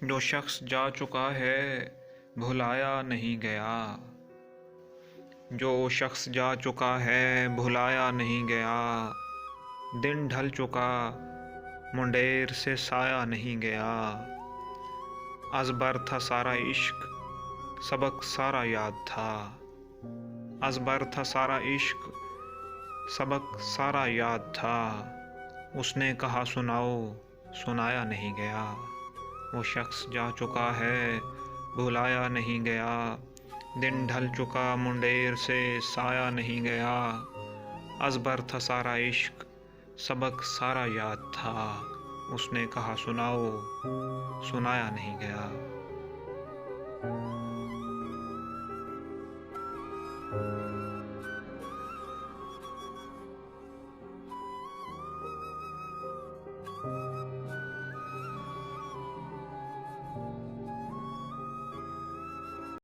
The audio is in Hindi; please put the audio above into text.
जो शख्स जा चुका है भुलाया नहीं गया। जो शख्स जा चुका है भुलाया नहीं गया। दिन ढल चुका मुंडेर से साया नहीं गया। अज़बर था सारा इश्क सबक सारा याद था। अज़बर था सारा इश्क सबक सारा याद था। उसने कहा सुनाओ सुनाया नहीं गया। वो शख्स जा चुका है भुलाया नहीं गया। दिन ढल चुका मुंडेर से साया नहीं गया। अज़बर था सारा इश्क सबक सारा याद था। उसने कहा सुनाओ सुनाया नहीं गया।